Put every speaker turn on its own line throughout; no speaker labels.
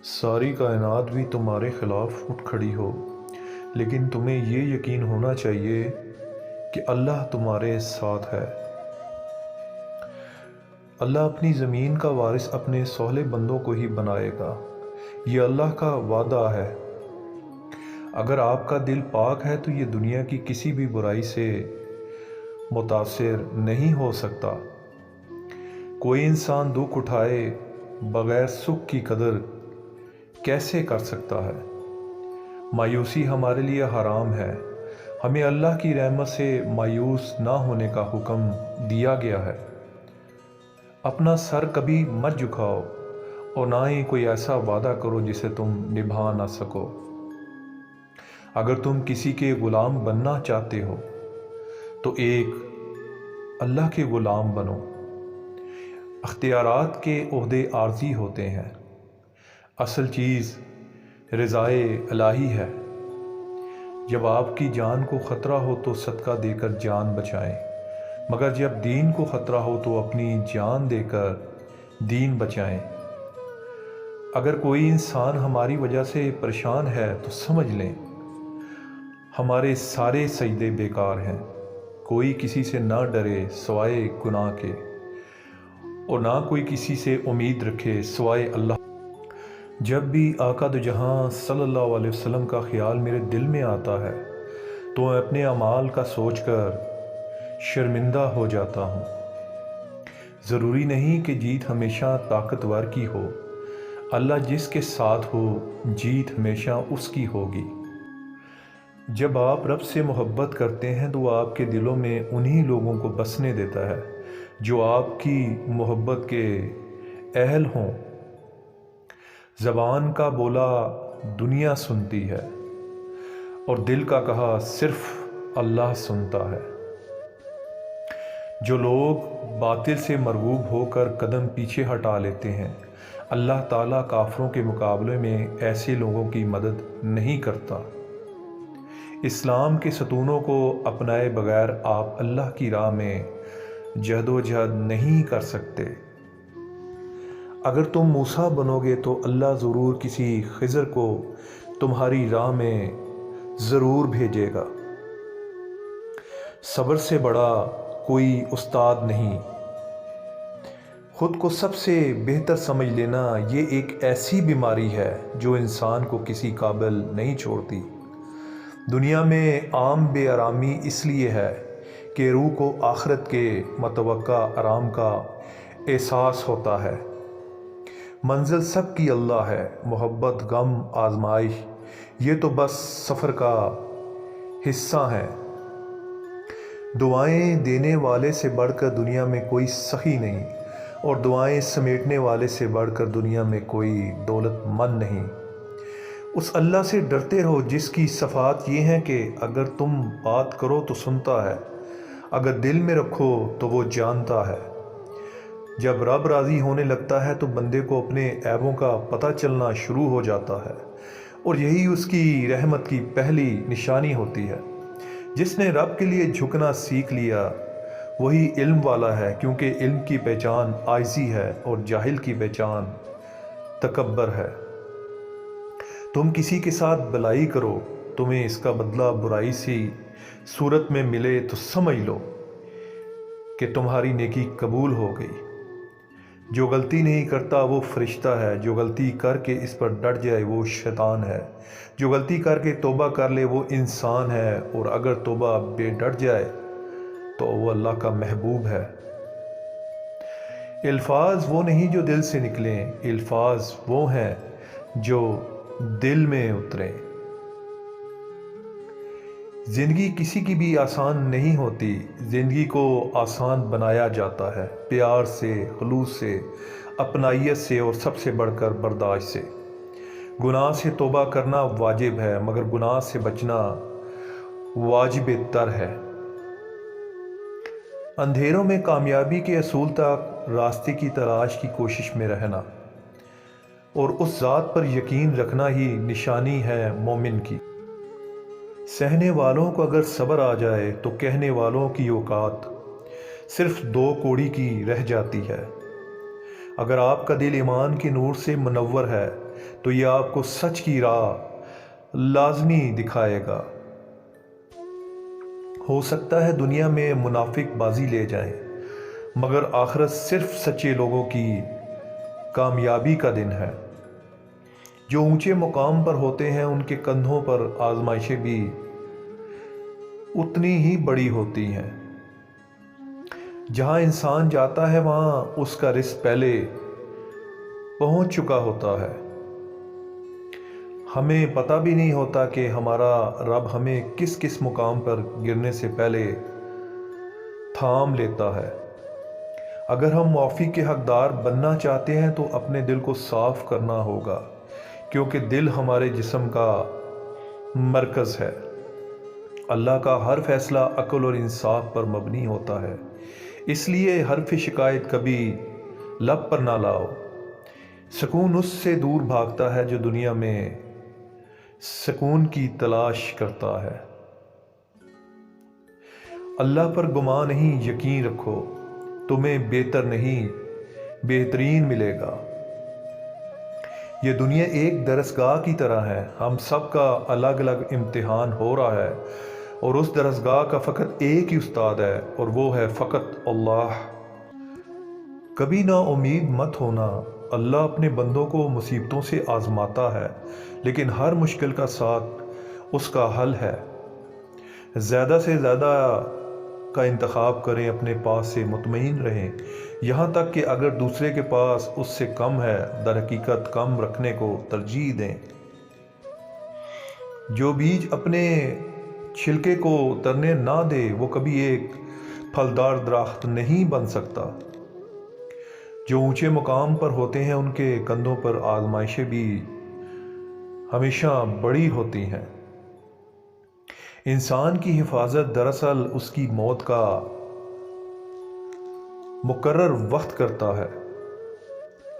ساری کائنات بھی تمہارے خلاف اٹھ کھڑی ہو، لیکن تمہیں یہ یقین ہونا چاہیے کہ اللہ تمہارے ساتھ ہے۔ اللہ اپنی زمین کا وارث اپنے صالح بندوں کو ہی بنائے گا، یہ اللہ کا وعدہ ہے۔ اگر آپ کا دل پاک ہے تو یہ دنیا کی کسی بھی برائی سے متاثر نہیں ہو سکتا۔ کوئی انسان دکھ اٹھائے بغیر سکھ کی قدر کیسے کر سکتا ہے؟ مایوسی ہمارے لیے حرام ہے۔ ہمیں اللہ کی رحمت سے مایوس نہ ہونے کا حکم دیا گیا ہے۔ اپنا سر کبھی مت جھکاؤ اور نہ ہی کوئی ایسا وعدہ کرو جسے تم نبھا نہ سکو۔ اگر تم کسی کے غلام بننا چاہتے ہو تو ایک اللہ کے غلام بنو۔ اختیارات کے عہدے عارضی ہوتے ہیں، اصل چیز رضائے الہی ہے۔ جب آپ کی جان کو خطرہ ہو تو صدقہ دے کر جان بچائیں، مگر جب دین کو خطرہ ہو تو اپنی جان دے کر دین بچائیں۔ اگر کوئی انسان ہماری وجہ سے پریشان ہے تو سمجھ لیں ہمارے سارے سجدے بیکار ہیں۔ کوئی کسی سے نہ ڈرے سوائے گناہ کے، اور نہ کوئی کسی سے امید رکھے سوائے اللہ۔ جب بھی آقا دو جہاں صلی اللہ علیہ وسلم کا خیال میرے دل میں آتا ہے تو میں اپنے اعمال کا سوچ کر شرمندہ ہو جاتا ہوں۔ ضروری نہیں کہ جیت ہمیشہ طاقتور کی ہو، اللہ جس کے ساتھ ہو جیت ہمیشہ اس کی ہوگی۔ جب آپ رب سے محبت کرتے ہیں تو وہ آپ کے دلوں میں انہی لوگوں کو بسنے دیتا ہے جو آپ کی محبت کے اہل ہوں۔ زبان کا بولا دنیا سنتی ہے اور دل کا کہا صرف اللہ سنتا ہے۔ جو لوگ باطل سے مرغوب ہو کر قدم پیچھے ہٹا لیتے ہیں، اللہ تعالیٰ کافروں کے مقابلے میں ایسے لوگوں کی مدد نہیں کرتا۔ اسلام کے ستونوں کو اپنائے بغیر آپ اللہ کی راہ میں جہد و جہد نہیں کر سکتے۔ اگر تم موسیٰ بنو گے تو اللہ ضرور کسی خضر کو تمہاری راہ میں ضرور بھیجے گا۔ صبر سے بڑا کوئی استاد نہیں۔ خود کو سب سے بہتر سمجھ لینا یہ ایک ایسی بیماری ہے جو انسان کو کسی قابل نہیں چھوڑتی۔ دنیا میں عام بے آرامی اس لیے ہے کہ روح کو آخرت کے متوقع آرام کا احساس ہوتا ہے۔ منزل سب کی اللہ ہے، محبت، غم، آزمائش یہ تو بس سفر کا حصہ ہیں۔ دعائیں دینے والے سے بڑھ کر دنیا میں کوئی سخی نہیں، اور دعائیں سمیٹنے والے سے بڑھ کر دنیا میں کوئی دولت مند نہیں۔ اس اللہ سے ڈرتے رہو جس کی صفات یہ ہیں کہ اگر تم بات کرو تو سنتا ہے، اگر دل میں رکھو تو وہ جانتا ہے۔ جب رب راضی ہونے لگتا ہے تو بندے کو اپنے عیبوں کا پتہ چلنا شروع ہو جاتا ہے، اور یہی اس کی رحمت کی پہلی نشانی ہوتی ہے۔ جس نے رب کے لیے جھکنا سیکھ لیا وہی علم والا ہے، کیونکہ علم کی پہچان عاجزی ہے اور جاہل کی پہچان تکبر ہے۔ تم کسی کے ساتھ بھلائی کرو، تمہیں اس کا بدلہ برائی سی صورت میں ملے تو سمجھ لو کہ تمہاری نیکی قبول ہو گئی۔ جو غلطی نہیں کرتا وہ فرشتہ ہے، جو غلطی کر کے اس پر ڈٹ جائے وہ شیطان ہے، جو غلطی کر کے توبہ کر لے وہ انسان ہے، اور اگر توبہ بے ڈٹ جائے تو وہ اللہ کا محبوب ہے۔ الفاظ وہ نہیں جو دل سے نکلیں، الفاظ وہ ہیں جو دل میں اتریں۔ زندگی کسی کی بھی آسان نہیں ہوتی، زندگی کو آسان بنایا جاتا ہے پیار سے، خلوص سے، اپنائیت سے، اور سب سے بڑھ کر برداشت سے۔ گناہ سے توبہ کرنا واجب ہے، مگر گناہ سے بچنا واجب تر ہے۔ اندھیروں میں کامیابی کے اصول تک راستے کی تلاش کی کوشش میں رہنا اور اس ذات پر یقین رکھنا ہی نشانی ہے مومن کی۔ سہنے والوں کو اگر صبر آ جائے تو کہنے والوں کی اوقات صرف 2 کوڑی کی رہ جاتی ہے۔ اگر آپ کا دل ایمان کے نور سے منور ہے تو یہ آپ کو سچ کی راہ لازمی دکھائے گا۔ ہو سکتا ہے دنیا میں منافق بازی لے جائیں، مگر آخرت صرف سچے لوگوں کی کامیابی کا دن ہے۔ جو اونچے مقام پر ہوتے ہیں ان کے کندھوں پر آزمائشیں بھی اتنی ہی بڑی ہوتی ہیں۔ جہاں انسان جاتا ہے وہاں اس کا رزق پہلے پہنچ چکا ہوتا ہے۔ ہمیں پتہ بھی نہیں ہوتا کہ ہمارا رب ہمیں کس کس مقام پر گرنے سے پہلے تھام لیتا ہے۔ اگر ہم معافی کے حقدار بننا چاہتے ہیں تو اپنے دل کو صاف کرنا ہوگا، کیونکہ دل ہمارے جسم کا مرکز ہے۔ اللہ کا ہر فیصلہ عقل اور انصاف پر مبنی ہوتا ہے، اس لیے حرف شکایت کبھی لب پر نہ لاؤ۔ سکون اس سے دور بھاگتا ہے جو دنیا میں سکون کی تلاش کرتا ہے۔ اللہ پر گمان نہیں، یقین رکھو، تمہیں بہتر نہیں بہترین ملے گا۔ یہ دنیا ایک درسگاہ کی طرح ہے، ہم سب کا الگ الگ امتحان ہو رہا ہے، اور اس درسگاہ کا فقط ایک ہی استاد ہے، اور وہ ہے فقط اللہ۔ کبھی نا امید مت ہونا، اللہ اپنے بندوں کو مصیبتوں سے آزماتا ہے، لیکن ہر مشکل کا ساتھ اس کا حل ہے۔ زیادہ سے زیادہ کا انتخاب کریں، اپنے پاس سے مطمئن رہیں، یہاں تک کہ اگر دوسرے کے پاس اس سے کم ہے در حقیقت کم رکھنے کو ترجیح دیں۔ جو بیج اپنے چھلکے کو ترنے نہ دے وہ کبھی ایک پھلدار درخت نہیں بن سکتا۔ جو اونچے مقام پر ہوتے ہیں ان کے کندھوں پر آزمائشیں بھی ہمیشہ بڑی ہوتی ہیں۔ انسان کی حفاظت دراصل اس کی موت کا مقرر وقت کرتا ہے۔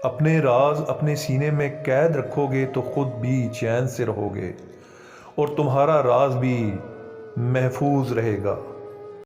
اپنے راز اپنے سینے میں قید رکھو گے تو خود بھی چین سے رہو گے، اور تمہارا راز بھی محفوظ رہے گا۔